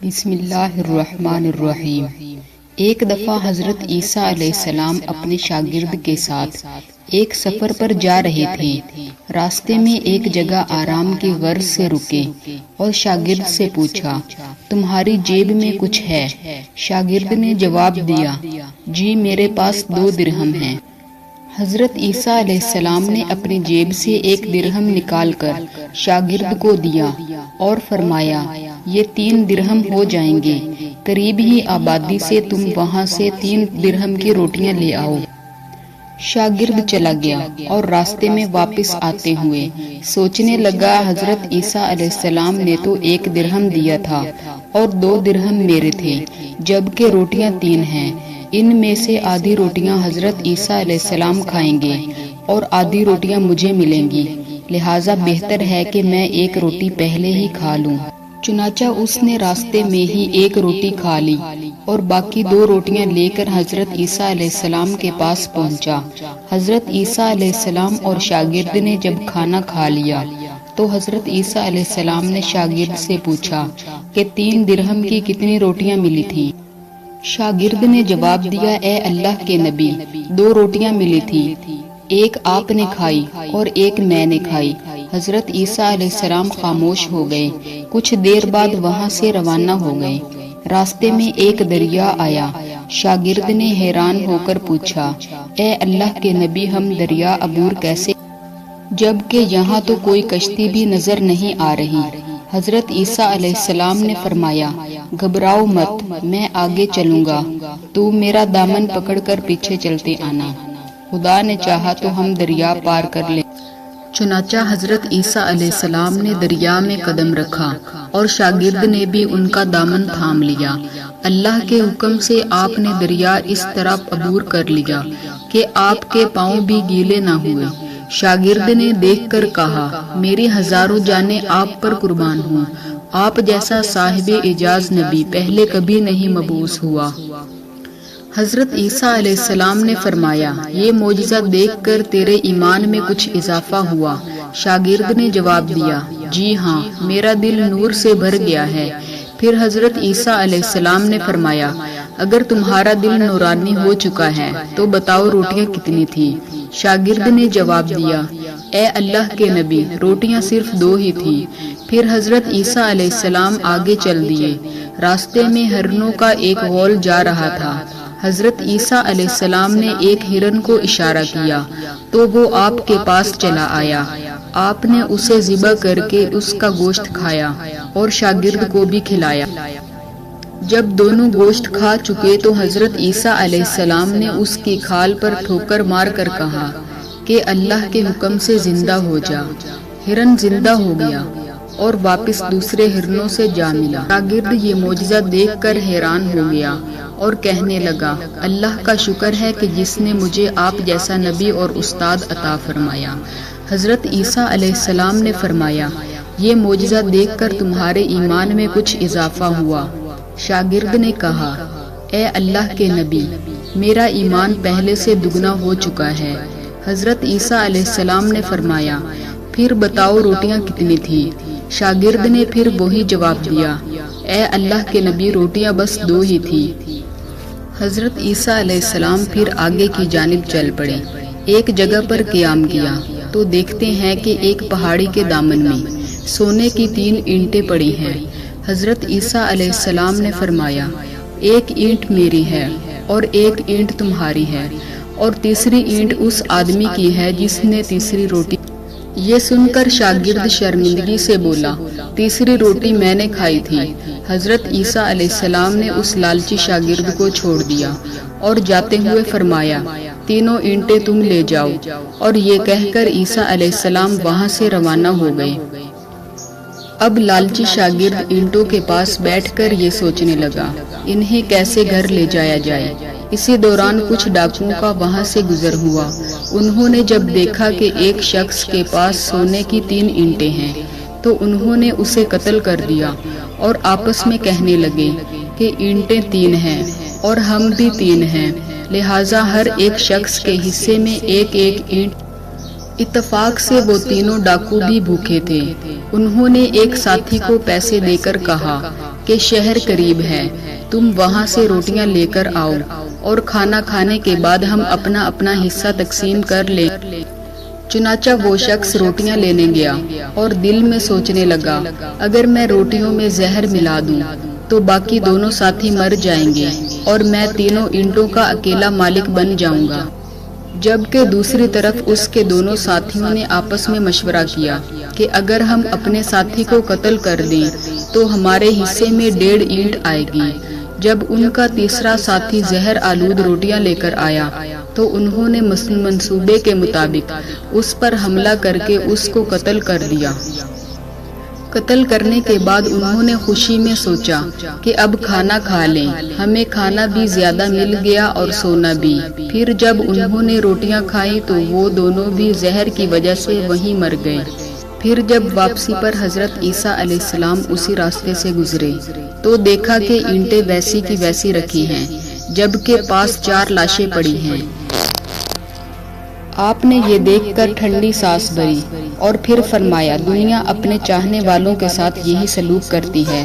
بسم اللہ الرحمن الرحیم۔ ایک دفعہ حضرت عیسیٰ علیہ السلام اپنے شاگرد کے ساتھ ایک سفر پر جا رہے تھے۔ راستے میں ایک جگہ آرام کی غرض سے رکے اور شاگرد سے پوچھا، تمہاری جیب میں کچھ ہے؟ شاگرد نے جواب دیا، جی میرے پاس 2 درہم ہیں۔ حضرت عیسیٰ علیہ السلام نے اپنی جیب سے 1 درہم نکال کر شاگرد کو دیا اور فرمایا، یہ 3 درہم ہو جائیں گے، قریب ہی آبادی سے تم وہاں سے 3 درہم کی روٹیاں لے آؤ۔ شاگرد چلا گیا اور راستے میں واپس آتے ہوئے سوچنے لگا، حضرت عیسیٰ علیہ السلام نے تو 1 درہم دیا تھا اور 2 درہم میرے تھے، جبکہ روٹیاں 3 ہیں۔ ان میں سے آدھی روٹیاں حضرت عیسیٰ علیہ السلام کھائیں گے اور آدھی روٹیاں مجھے ملیں گی، لہٰذا بہتر ہے کہ میں 1 روٹی پہلے ہی کھا لوں۔ چنانچہ اس نے راستے میں ہی 1 روٹی کھا لی اور باقی 2 روٹیاں لے کر حضرت عیسیٰ علیہ السلام کے پاس پہنچا۔ حضرت عیسیٰ علیہ السلام اور شاگرد نے جب کھانا کھا لیا تو حضرت عیسیٰ علیہ السلام نے شاگرد سے پوچھا کہ 3 درہم کی کتنی روٹیاں ملی تھیں؟ شاگرد نے جواب دیا، اے اللہ کے نبی، 2 روٹیاں ملی تھی، 1 آپ نے کھائی اور 1 میں نے کھائی۔ حضرت عیسیٰ علیہ السلام خاموش ہو گئے۔ کچھ دیر بعد وہاں سے روانہ ہو گئے۔ راستے میں ایک دریا آیا۔ شاگرد نے حیران ہو کر پوچھا، اے اللہ کے نبی، ہم دریا عبور کیسے، جبکہ یہاں تو کوئی کشتی بھی نظر نہیں آ رہی؟ حضرت عیسیٰ علیہ السلام نے فرمایا، گھبراؤ مت، میں آگے چلوں گا، تو میرا دامن پکڑ کر پیچھے چلتے آنا، خدا نے چاہا تو ہم دریا پار کر لیں۔ چنانچہ حضرت عیسیٰ علیہ السلام نے دریا میں قدم رکھا اور شاگرد نے بھی ان کا دامن تھام لیا۔ اللہ کے حکم سے آپ نے دریا اس طرح عبور کر لیا کہ آپ کے پاؤں بھی گیلے نہ ہوئے۔ شاگرد نے دیکھ کر کہا، میری ہزاروں جانیں آپ پر قربان ہوں، آپ جیسا صاحب اعجاز نبی پہلے کبھی نہیں مبعوث ہوا۔ حضرت عیسیٰ علیہ السلام نے فرمایا، یہ معجزہ دیکھ کر تیرے ایمان میں کچھ اضافہ ہوا؟ شاگرد نے جواب دیا، جی ہاں، میرا دل نور سے بھر گیا ہے۔ پھر حضرت عیسیٰ علیہ السلام نے فرمایا، اگر تمہارا دل نورانی ہو چکا ہے تو بتاؤ روٹیاں کتنی تھی؟ شاگرد نے جواب دیا، اے اللہ کے نبی، روٹیاں صرف 2 ہی تھی۔ پھر حضرت عیسیٰ علیہ السلام آگے چل دیے۔ راستے میں ہرنوں کا ایک غول جا رہا تھا۔ حضرت عیسیٰ علیہ السلام نے ایک ہرن کو اشارہ کیا تو وہ آپ کے پاس چلا آیا۔ آپ نے اسے ذبح کر کے اس کا گوشت کھایا اور شاگرد کو بھی کھلایا۔ جب دونوں گوشت کھا چکے تو حضرت عیسیٰ علیہ السلام نے اس کی کھال پر ٹھوکر مار کر کہا کہ اللہ کے حکم سے زندہ ہو جا۔ ہرن زندہ ہو گیا اور واپس دوسرے ہرنوں سے جا ملا۔ شاگرد یہ معجزہ دیکھ کر حیران ہو گیا اور کہنے لگا، اللہ کا شکر ہے کہ جس نے مجھے آپ جیسا نبی اور استاد عطا فرمایا۔ حضرت عیسیٰ علیہ السلام نے فرمایا، یہ معجزہ دیکھ کر تمہارے ایمان میں کچھ اضافہ ہوا؟ شاگرد نے کہا، اے اللہ کے نبی، میرا ایمان پہلے سے دگنا ہو چکا ہے۔ حضرت عیسیٰ علیہ السلام نے فرمایا، پھر بتاؤ روٹیاں کتنی تھی؟ شاگرد نے پھر وہی جواب دیا، اے اللہ کے نبی، روٹیاں بس 2 ہی تھی۔ حضرت عیسیٰ علیہ السلام پھر آگے کی جانب چل پڑے۔ ایک جگہ پر قیام کیا تو دیکھتے ہیں کہ ایک پہاڑی کے دامن میں سونے کی 3 اینٹیں پڑی ہیں۔ حضرت عیسیٰ علیہ السلام نے فرمایا، 1 اینٹ میری ہے اور 1 اینٹ تمہاری ہے اور تیسری اینٹ اس آدمی کی ہے جس نے تیسری روٹی۔ یہ سن کر شاگرد شرمندگی سے بولا، تیسری روٹی میں نے کھائی تھی۔ حضرت عیسیٰ علیہ السلام نے اس لالچی شاگرد کو چھوڑ دیا اور جاتے ہوئے فرمایا، 3 اینٹیں تم لے جاؤ، اور یہ کہہ کر عیسیٰ علیہ السلام وہاں سے روانہ ہو گئے۔ اب لالچی شاگرد اینٹوں کے پاس بیٹھ کر یہ سوچنے لگا، انہیں کیسے گھر لے جایا جائے۔ اسی دوران کچھ ڈاکوؤں کا وہاں سے گزر ہوا۔ انہوں نے جب دیکھا کہ ایک شخص کے پاس سونے کی 3 اینٹیں ہیں تو انہوں نے اسے قتل کر دیا اور آپس میں کہنے لگے کہ اینٹیں 3 ہیں اور ہم بھی 3 ہیں، لہٰذا ہر ایک شخص کے حصے میں 1 اینٹ۔ اتفاق سے وہ تینوں ڈاکو بھی بھوکے تھے۔ انہوں نے ایک ساتھی کو پیسے دے کر کہا کہ شہر قریب ہے، تم وہاں سے روٹیاں لے کر آؤ اور کھانا کھانے کے بعد ہم اپنا اپنا حصہ تقسیم کر لیں۔ چنانچہ وہ شخص روٹیاں لینے گیا اور دل میں سوچنے لگا، اگر میں روٹیوں میں زہر ملا دوں تو باقی دونوں ساتھی مر جائیں گے اور میں تینوں اینٹوں کا اکیلا مالک بن جاؤں گا۔ جبکہ دوسری طرف اس کے دونوں ساتھیوں نے آپس میں مشورہ کیا کہ اگر ہم اپنے ساتھی کو قتل کر دیں تو ہمارے حصے میں 1.5 اینٹ آئے گی۔ جب ان کا تیسرا ساتھی زہر آلود روٹیاں لے کر آیا تو انہوں نے منصوبے کے مطابق اس پر حملہ کر کے اس کو قتل کر دیا۔ قتل کرنے کے بعد انہوں نے خوشی میں سوچا کہ اب کھانا کھا لیں، ہمیں کھانا بھی زیادہ مل گیا اور سونا بھی۔ پھر جب انہوں نے روٹیاں کھائیں تو وہ دونوں بھی زہر کی وجہ سے وہیں مر گئے۔ پھر جب واپسی پر حضرت عیسیٰ علیہ السلام اسی راستے سے گزرے تو دیکھا کہ اینٹیں ویسی کی ویسی رکھی ہیں، جبکہ پاس 4 لاشیں پڑی ہیں۔ آپ نے یہ دیکھ کر ٹھنڈی سانس بھری اور پھر فرمایا، دنیا اپنے چاہنے والوں کے ساتھ یہی سلوک کرتی ہے۔